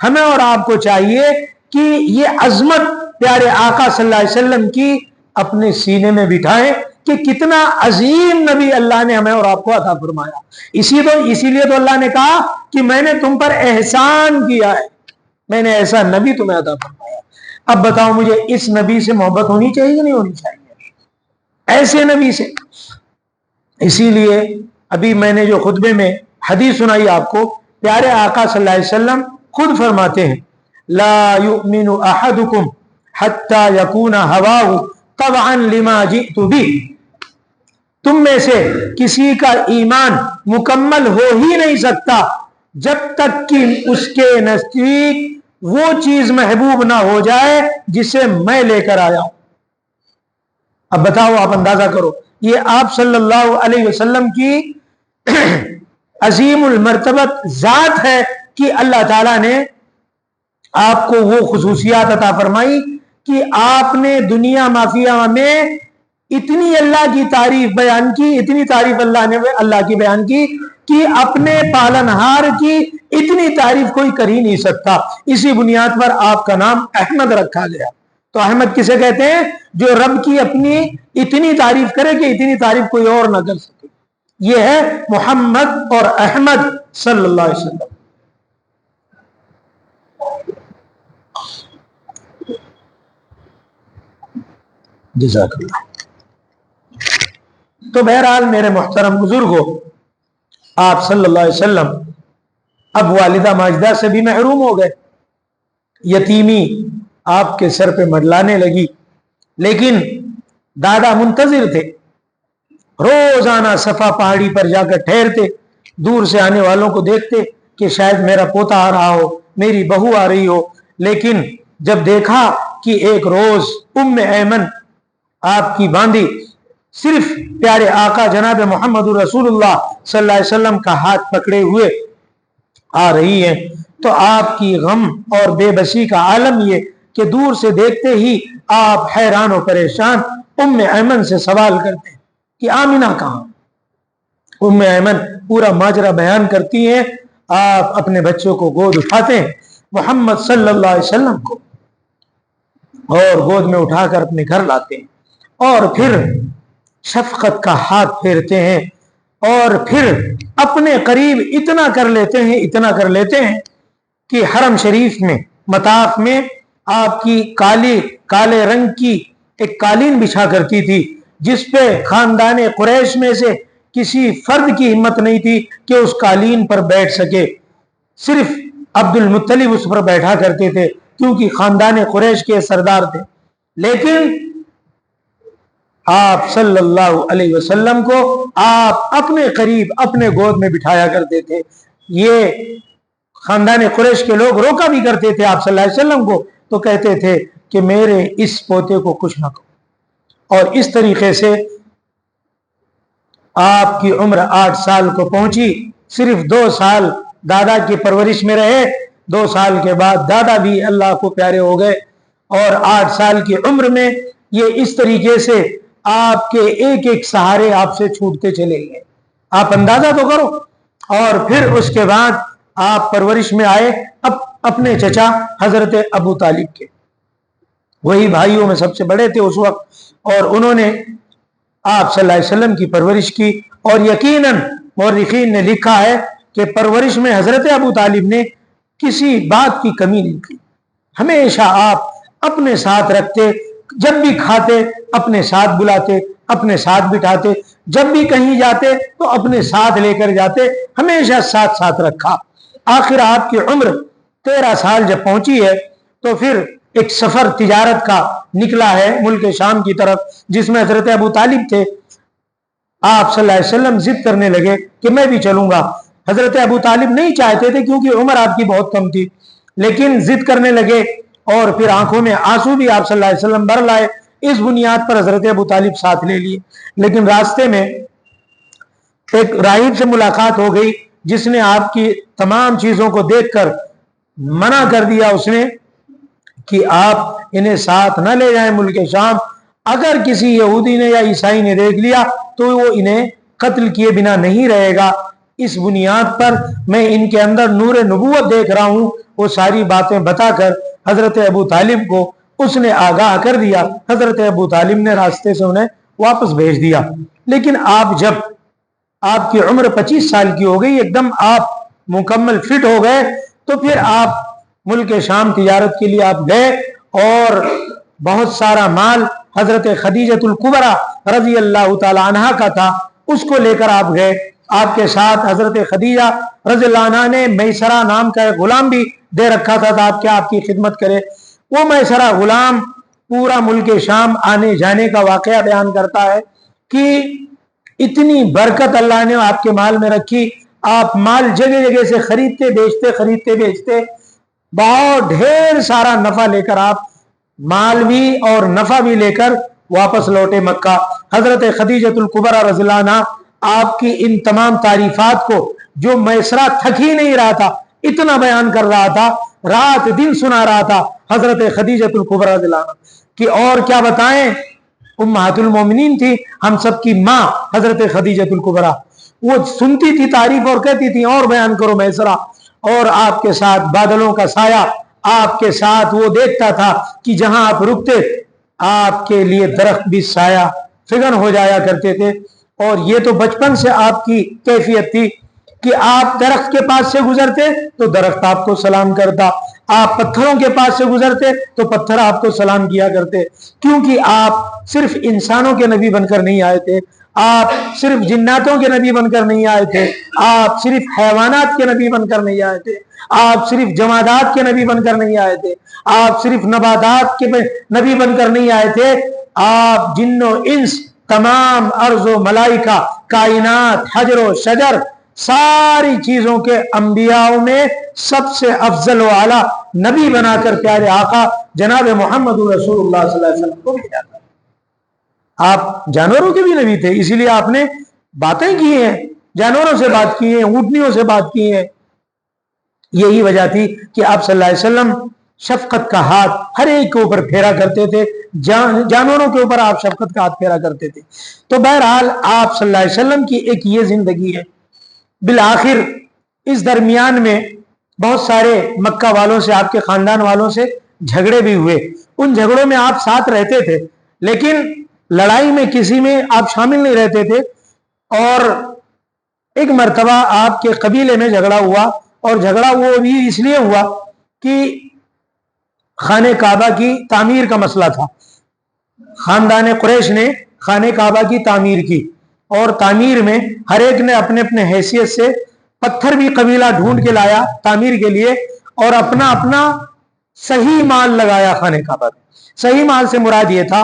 ہمیں اور آپ کو چاہیے کہ یہ عظمت پیارے آقا صلی اللہ علیہ وسلم کی اپنے سینے میں بٹھائیں کہ کتنا عظیم نبی اللہ نے ہمیں اور آپ کو عطا فرمایا۔ اسی لیے تو اللہ نے کہا کہ میں نے تم پر احسان کیا ہے، میں نے ایسا نبی تمہیں عطا فرمایا۔ اب بتاؤ مجھے اس نبی سے محبت ہونی چاہیے کہ نہیں ہونی چاہیے؟ ایسے نبی سے۔ اسی لیے ابھی میں نے جو خطبے میں حدیث سنائی آپ کو، پیارے آقا صلی اللہ علیہ وسلم خود فرماتے ہیں لا یؤمن احدکم حتی یکون ہواہ طبعا لما جئت بھی، تم میں سے کسی کا ایمان مکمل ہو ہی نہیں سکتا جب تک کہ اس کے نزدیک وہ چیز محبوب نہ ہو جائے جسے میں لے کر آیا ہوں۔ اب بتاؤ، آپ اندازہ کرو، یہ آپ صلی اللہ علیہ وسلم کی عظیم المرتبت ذات ہے کہ اللہ تعالیٰ نے آپ کو وہ خصوصیات عطا فرمائی کہ آپ نے دنیا مافیہ میں اتنی اللہ کی تعریف بیان کی، اتنی تعریف اللہ کی بیان کی کہ اپنے پالنہار کی اتنی تعریف کوئی کر ہی نہیں سکتا۔ اسی بنیاد پر آپ کا نام احمد رکھا گیا۔ تو احمد کسے کہتے ہیں؟ جو رب کی اپنی اتنی تعریف کرے کہ اتنی تعریف کوئی اور نہ کر سکے۔ یہ ہے محمد اور احمد صلی اللہ علیہ وسلم۔ جزاک اللہ۔ تو بہرحال میرے محترم بزرگوں، آپ صلی اللہ علیہ وسلم اب والدہ ماجدہ سے بھی محروم ہو گئے، یتیمی آپ کے سر پہ مڈلانے لگی، لیکن دادا منتظر تھے، روزانہ صفا پہاڑی پر جا کر ٹھہرتے، دور سے آنے والوں کو دیکھتے کہ شاید میرا پوتا آ رہا ہو، میری بہو آ رہی ہو۔ لیکن جب دیکھا کہ ایک روز ایمن آپ کی باندھی صرف پیارے آقا جناب محمد رسول اللہ صلی اللہ علیہ وسلم کا ہاتھ پکڑے ہوئے آ رہی ہے، تو آپ کی غم اور بے بسی کا عالم یہ کہ دور سے دیکھتے ہی آپ حیران و پریشان ایمن سے سوال کرتے کہ آمینہ کہاں؟ ایمن پورا ماجرا بیان کرتی ہیں۔ آپ اپنے بچوں کو گود اٹھاتے ہیں، محمد صلی اللہ علیہ وسلم کو، اور گود میں اٹھا کر اپنے گھر لاتے ہیں، اور پھر شفقت کا ہاتھ پھیرتے ہیں، اور پھر اپنے قریب اتنا کر لیتے ہیں کہ حرم شریف میں مطاف میں آپ کی کالے رنگ کی ایک قالین بچھا کرتی تھی، جس پہ خاندان قریش میں سے کسی فرد کی ہمت نہیں تھی کہ اس قالین پر بیٹھ سکے، صرف عبد المطلب اس پر بیٹھا کرتے تھے کیونکہ خاندان قریش کے سردار تھے۔ لیکن آپ صلی اللہ علیہ وسلم کو آپ اپنے قریب اپنے گود میں بٹھایا کرتے تھے۔ یہ خاندان قریش کے لوگ روکا بھی کرتے تھے آپ صلی اللہ علیہ وسلم کو، تو کہتے تھے کہ میرے اس پوتے کو کچھ نہ کہو۔ اور اس طریقے سے آپ کی عمر 8 سال کو پہنچی، صرف 2 سال دادا کی پرورش میں رہے، 2 سال کے بعد دادا بھی اللہ کو پیارے ہو گئے، اور 8 سال کی عمر میں یہ اس طریقے سے آپ کے ایک ایک سہارے آپ سے چھوٹتے چلے گئے، آپ اندازہ تو کرو۔ اور پھر اس کے بعد آپ پرورش میں آئے اپنے چچا حضرت ابو طالب کے، وہی بھائیوں میں سب سے بڑے تھے اس وقت، اور انہوں نے آپ صلی اللہ علیہ وسلم کی پرورش کی۔ اور یقیناً مورخین نے لکھا ہے کہ پرورش میں حضرت ابو طالب نے کسی بات کی کمی نہیں کی، ہمیشہ آپ اپنے ساتھ رکھتے، جب بھی کھاتے اپنے ساتھ بلاتے، اپنے ساتھ بٹھاتے، جب بھی کہیں جاتے تو اپنے ساتھ لے کر جاتے، ہمیشہ ساتھ ساتھ رکھا۔ آخر آپ کی عمر 13 سال جب پہنچی ہے تو پھر ایک سفر تجارت کا نکلا ہے ملک شام کی طرف، جس میں حضرت ابو طالب تھے۔ آپ صلی اللہ علیہ وسلم ضد کرنے لگے کہ میں بھی چلوں گا۔ حضرت ابو طالب نہیں چاہتے تھے کیونکہ عمر آپ کی بہت کم تھی، لیکن ضد کرنے لگے، اور پھر آنکھوں میں آنسو بھی آپ صلی اللہ علیہ وسلم بھر لائے۔ اس بنیاد پر حضرت ابو طالب ساتھ لے لیے، لیکن راستے میں ایک راہب سے ملاقات ہو گئی جس نے آپ کی تمام چیزوں کو دیکھ کر منع کر دیا، اس نے کہ آپ انہیں ساتھ نہ لے جائیں ملک شام، اگر کسی یہودی نے یا عیسائی نے دیکھ لیا تو وہ انہیں قتل کیے بنا نہیں رہے گا۔ اس بنیاد پر میں ان کے اندر نور نبوت دیکھ رہا ہوں۔ وہ ساری باتیں بتا کر حضرت ابو طالب کو اس نے آگاہ کر دیا۔ حضرت ابو طالب نے راستے سے انہیں واپس بھیج دیا۔ لیکن آپ جب آپ کی عمر 25 سال کی ہو گئی، ایک دم آپ مکمل فٹ ہو گئے، تو پھر آپ ملک شام تجارت کے لیے آپ گئے، اور بہت سارا مال حضرت خدیجۃ الکبریٰ رضی اللہ تعالی عنہا کا تھا، اس کو لے کر آپ گئے۔ آپ کے ساتھ حضرت خدیجہ رضی اللہ عنہا نے میسرہ نام کا ایک غلام بھی دے رکھا تھا آپ کیا آپ کی خدمت کرے۔ وہ میسرہ غلام پورا ملک شام آنے جانے کا واقعہ بیان کرتا ہے کہ اتنی برکت اللہ نے آپ کے مال میں رکھی، آپ مال جگہ جگہ سے خریدتے بیچتے بہت ڈھیر سارا نفع لے کر آپ مال بھی اور نفع بھی لے کر واپس لوٹے مکہ۔ حضرت خدیجۃ الکبریٰ رضی اللہ عنہا آپ کی ان تمام تعریفات کو، جو میسرہ تھک ہی نہیں رہا تھا، اتنا بیان کر رہا تھا، رات دن سنا رہا تھا حضرت خدیجۃ الکبریٰ رضی اللہ عنہا کہ اور کیا بتائیں، امہات المومنین تھی، ہم سب کی ماں حضرت خدیجۃ الکبریٰ، وہ سنتی تھی تعریف اور کہتی تھی اور بیان کرو میسرہ۔ اور آپ کے ساتھ بادلوں کا سایہ، آپ کے ساتھ وہ دیکھتا تھا کہ جہاں آپ رکتے آپ کے لیے درخت بھی سایہ فگن ہو جایا کرتے تھے۔ اور یہ تو بچپن سے آپ کی کیفیت تھی کہ آپ درخت کے پاس سے گزرتے تو درخت آپ کو سلام کرتا، آپ پتھروں کے پاس سے گزرتے تو پتھر آپ کو سلام کیا کرتے، کیونکہ آپ صرف انسانوں کے نبی بن کر نہیں آئے تھے، آپ صرف جناتوں کے نبی بن کر نہیں آئے تھے، آپ صرف حیوانات کے نبی بن کر نہیں آئے تھے، آپ صرف جمادات کے نبی بن کر نہیں آئے تھے، آپ صرف نباتات کے نبی بن کر نہیں آئے تھے، آپ جن و انس، تمام ارض و ملائکہ، کائنات، حجر و شجر، ساری چیزوں کے انبیاء میں سب سے افضل و اعلیٰ نبی بنا کر پیارے آقا جناب محمد رسول اللہ صلی اللہ علیہ وسلم کو بھیجا تھا۔ آپ جانوروں کے بھی نبی تھے، اسی لیے آپ نے باتیں کی ہیں، جانوروں سے بات کی ہیں، اونٹنیوں سے بات کی ہیں۔ یہی وجہ تھی کہ آپ صلی اللہ علیہ وسلم شفقت کا ہاتھ ہر ایک کے اوپر پھیرا کرتے تھے، جانوروں کے اوپر آپ شفقت کا ہاتھ پھیرا کرتے تھے۔ تو بہرحال آپ صلی اللہ علیہ وسلم کی ایک یہ زندگی ہے۔ بالآخر اس درمیان میں بہت سارے مکہ والوں سے، آپ کے خاندان والوں سے جھگڑے بھی ہوئے، ان جھگڑوں میں آپ ساتھ رہتے تھے، لیکن لڑائی میں کسی میں آپ شامل نہیں رہتے تھے۔ اور ایک مرتبہ آپ کے قبیلے میں جھگڑا ہوا، اور جھگڑا وہ بھی اس لیے ہوا کہ خانہ کعبہ کی تعمیر کا مسئلہ تھا۔ خاندان قریش نے خانہ کعبہ کی تعمیر کی، اور تعمیر میں ہر ایک نے اپنے اپنے حیثیت سے پتھر بھی قبیلہ ڈھونڈ کے لایا تعمیر کے لیے، اور اپنا اپنا صحیح مال لگایا خانہ کعبہ میں۔ صحیح مال سے مراد یہ تھا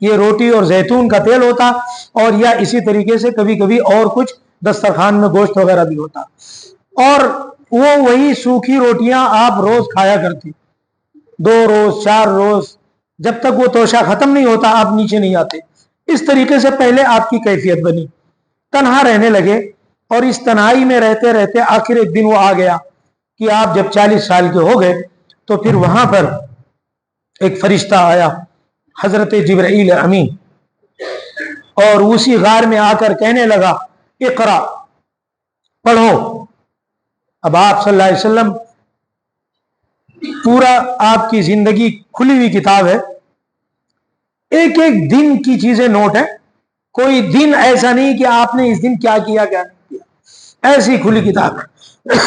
یہ روٹی اور زیتون کا تیل ہوتا، اور یا اسی طریقے سے کبھی کبھی اور کچھ دسترخوان میں گوشت وغیرہ بھی ہوتا، اور وہ وہی سوکھی روٹیاں آپ روز کھایا کرتے، 2 روز 4 روز، جب تک وہ توشہ ختم نہیں ہوتا آپ نیچے نہیں آتے۔ اس طریقے سے پہلے آپ کی کیفیت بنی، تنہا رہنے لگے، اور اس تنہائی میں رہتے رہتے آخر ایک دن وہ آ گیا کہ آپ جب 40 سال کے ہو گئے تو پھر وہاں پر ایک فرشتہ آیا، حضرت جبرائیل امین، اور اسی غار میں آ کر کہنے لگا اقرا، پڑھو۔ اب آپ صلی اللہ علیہ وسلم پورا آپ کی زندگی کھلی ہوئی کتاب ہے، ایک ایک دن کی چیزیں نوٹ ہیں، کوئی دن ایسا نہیں کہ آپ نے اس دن کیا کیا کیا نہیں کیا، ایسی کھلی کتاب ہے۔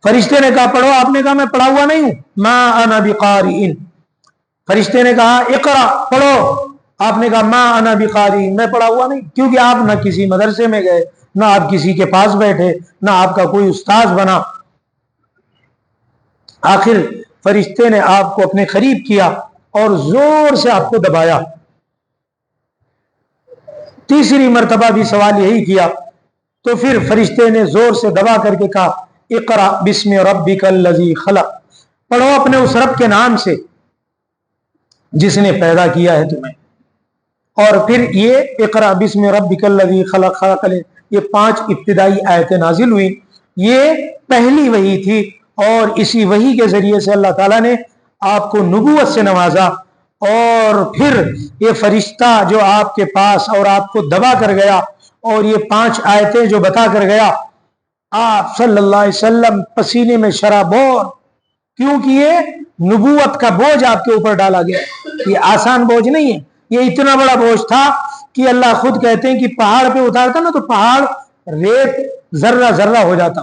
فرشتے نے کہا پڑھو، آپ نے کہا میں پڑھا ہوا نہیں ہوں، ما انا بقارئ۔ فرشتے نے کہا اقرا، پڑھو، آپ نے کہا ما انا بقارئ، میں پڑھا ہوا نہیں، کیونکہ آپ نہ کسی مدرسے میں گئے، نہ آپ کسی کے پاس بیٹھے، نہ آپ کا کوئی استاذ بنا۔ آخر فرشتے نے آپ کو اپنے قریب کیا اور زور سے آپ کو دبایا، تیسری مرتبہ بھی سوال یہی کیا، تو پھر فرشتے نے زور سے دبا کر کے کہا اقرا بسم ربک الذی خلق، پڑھو اپنے اس رب کے نام سے جس نے پیدا کیا ہے تمہیں۔ اور پھر یہ اقرا بسم ربک الذی خلق خلق، یہ 5 ابتدائی آیتیں نازل ہوئی، یہ پہلی وحی تھی، اور اسی وحی کے ذریعے سے اللہ تعالیٰ نے آپ کو نبوت سے نوازا، اور پھر یہ فرشتہ جو آپ کے پاس اور آپ کو دبا کر گیا، اور یہ 5 آیتیں جو بتا کر گیا، آپ صلی اللہ علیہ وسلم پسینے میں شرابور، کیونکہ یہ نبوت کا بوجھ آپ کے اوپر ڈالا گیا، یہ آسان بوجھ نہیں ہے، یہ اتنا بڑا بوجھ تھا کہ اللہ خود کہتے ہیں کہ پہاڑ پہ اتارتا نا تو پہاڑ ریت ذرہ ذرہ ہو جاتا،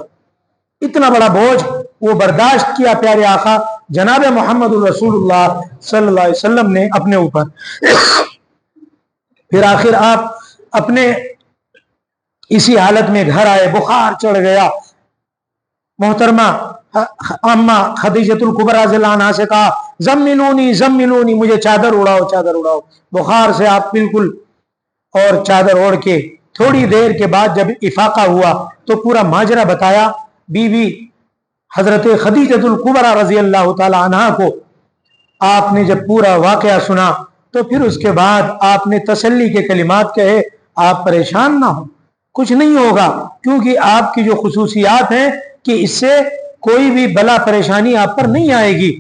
اتنا بڑا بوجھ وہ برداشت کیا پیارے آقا جناب محمد الرسول اللہ صلی اللہ علیہ وسلم نے اپنے اوپر۔ پھر آخر آپ اپنے اسی حالت میں گھر آئے، بخار چڑھ گیا، محترمہ اما خدیجۃ الکبریٰ رضی اللہ عنہا سے کہا زملونی زملونی، مجھے چادر اڑاؤ چادر اڑاؤ، بخار سے آپ بالکل، اور چادر اوڑھ کے تھوڑی دیر کے بعد جب افاقہ ہوا تو پورا ماجرا بتایا بی بی حضرت خدیجۃ الکبریٰ رضی اللہ تعالی عنہا کو۔ آپ نے جب پورا واقعہ سنا تو پھر اس کے بعد آپ نے تسلی کے کلمات کہے، آپ پریشان نہ ہو، کچھ نہیں ہوگا، کیونکہ آپ کی جو خصوصیات ہیں کہ اس سے کوئی بھی بلا پریشانی آپ پر نہیں آئے گی،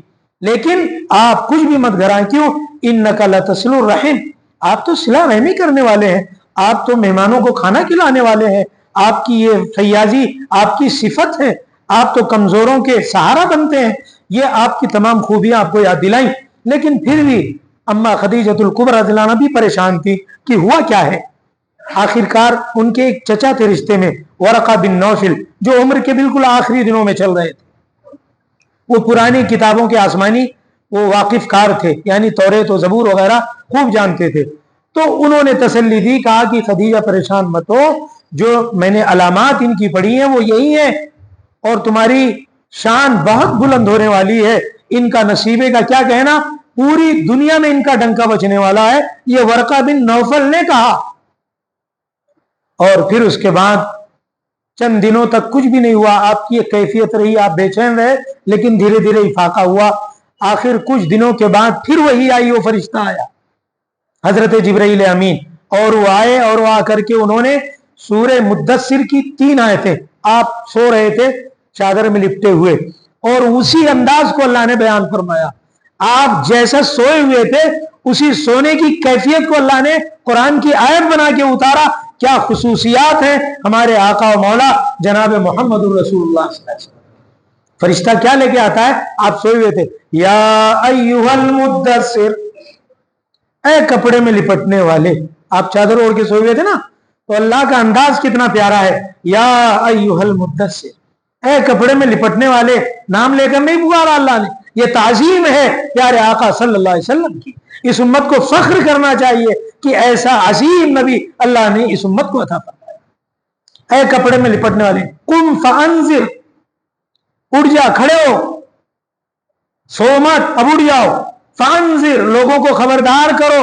لیکن آپ کچھ بھی مت گھرائیں، کیوں؟ انک لتصل الرحم، آپ تو صلہ رحمی کرنے والے ہیں، آپ تو مہمانوں کو کھانا کھلانے والے ہیں، آپ کی یہ فیاضی آپ کی صفت ہے، آپ تو کمزوروں کے سہارا بنتے ہیں، یہ آپ کی تمام خوبیاں آپ کو یاد دلائیں۔ لیکن پھر بھی اما خدیجۃ الکبریٰ رضی اللہ عنہا بھی پریشان تھی کہ ہوا کیا ہے۔ آخرکار ان کے ایک چچا تھے رشتے میں، ورقہ بن نوفل، جو عمر کے بالکل آخری دنوں میں چل رہے تھے، وہ پرانی کتابوں کے آسمانی وہ واقف کار تھے، یعنی توریت و زبور وغیرہ خوب جانتے تھے، تو انہوں نے تسلی دی، کہا کہ خدیجہ پریشان مت ہو، جو میں نے علامات ان کی پڑھی ہیں وہ یہی ہیں، اور تمہاری شان بہت بلند ہونے والی ہے، ان کا نصیبے کا کیا کہنا، پوری دنیا میں ان کا ڈنکا بچنے والا ہے، یہ ورقہ بن نوفل نے کہا۔ اور پھر اس کے بعد چند دنوں تک کچھ بھی نہیں ہوا، آپ کی ایک کیفیت رہی، آپ بے چین رہے، لیکن دھیرے دھیرے افاقہ ہوا۔ آخر کچھ دنوں کے بعد پھر وہی آئی، وہ فرشتہ آیا حضرت جبرائیل امین، اور وہ آئے، اور وہ آ کر کے انہوں نے سورہ مدثر کی 3 آیتیں، آپ سو رہے تھے چادر میں لپٹے ہوئے، اور اسی انداز کو اللہ نے بیان فرمایا، آپ جیسا سوئے ہوئے تھے اسی سونے کی کیفیت کو اللہ نے قرآن کی آیت بنا کے اتارا۔ کیا خصوصیات ہیں ہمارے آقا و مولا جناب محمد الرسول اللہ صلی اللہ علیہ وسلم۔ فرشتہ کیا لے کے آتا ہے؟ آپ سوئے ہوئے تھے، یا ایھا المدثر، اے کپڑے میں لپٹنے والے، آپ چادر اوڑھ کے سوئے ہوئے تھے نا، تو اللہ کا انداز کتنا پیارا ہے، یا ایھا المدثر، اے کپڑے میں لپٹنے والے، نام لے کر نہیں پکارا اللہ نے، یہ تعظیم ہے پیارے آقا صلی اللہ علیہ وسلم کی۔ اس امت کو فخر کرنا چاہیے کہ ایسا عظیم نبی اللہ نے اس امت کو عطا فرمایا۔ اے کپڑے میں لپٹنے والے، قم فانذر، اٹھ جا، کھڑے ہو، سو مت، اب اٹھ جاؤ، فانذر، لوگوں کو خبردار کرو،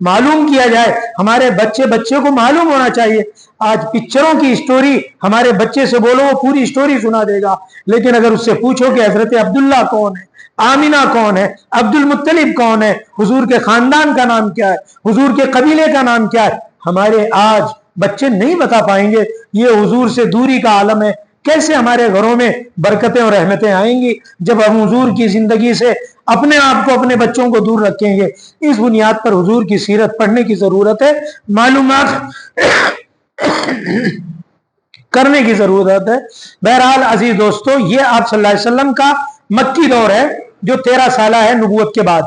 معلوم کیا جائے, ہمارے بچے کو معلوم ہونا چاہیے. آج پکچروں کی سٹوری ہمارے بچے سے بولو وہ پوری سٹوری سنا دے گا, لیکن اگر اس سے پوچھو کہ حضرت عبداللہ کون ہے, آمینہ کون ہے, عبد المطلب کون ہے, حضور کے خاندان کا نام کیا ہے, حضور کے قبیلے کا نام کیا ہے, ہمارے آج بچے نہیں بتا پائیں گے. یہ حضور سے دوری کا عالم ہے. کیسے ہمارے گھروں میں برکتیں اور رحمتیں آئیں گی جب ہم حضور کی زندگی سے اپنے آپ کو, اپنے بچوں کو دور رکھیں گے. اس بنیاد پر حضور کی سیرت پڑھنے کی ضرورت ہے, معلومات کرنے کی ضرورت ہے. بہرحال عزیز دوستو, یہ آپ صلی اللہ علیہ وسلم کا مکی دور ہے جو 13 سالہ ہے نبوت کے بعد.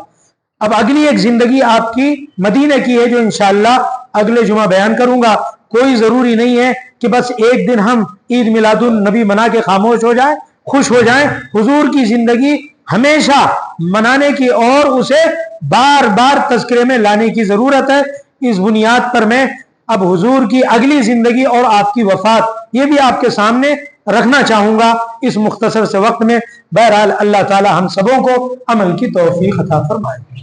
اب اگلی ایک زندگی آپ کی مدینہ کی ہے جو انشاءاللہ اگلے جمعہ بیان کروں گا. کوئی ضروری نہیں ہے کہ بس ایک دن ہم عید میلاد النبی منا کے خاموش ہو جائیں, خوش ہو جائیں. حضور کی زندگی ہمیشہ منانے کی اور اسے بار بار تذکرے میں لانے کی ضرورت ہے. اس بنیاد پر میں اب حضور کی اگلی زندگی اور آپ کی وفات یہ بھی آپ کے سامنے رکھنا چاہوں گا اس مختصر سے وقت میں. بہرحال اللہ تعالی ہم سبوں کو عمل کی توفیق عطا فرمائے.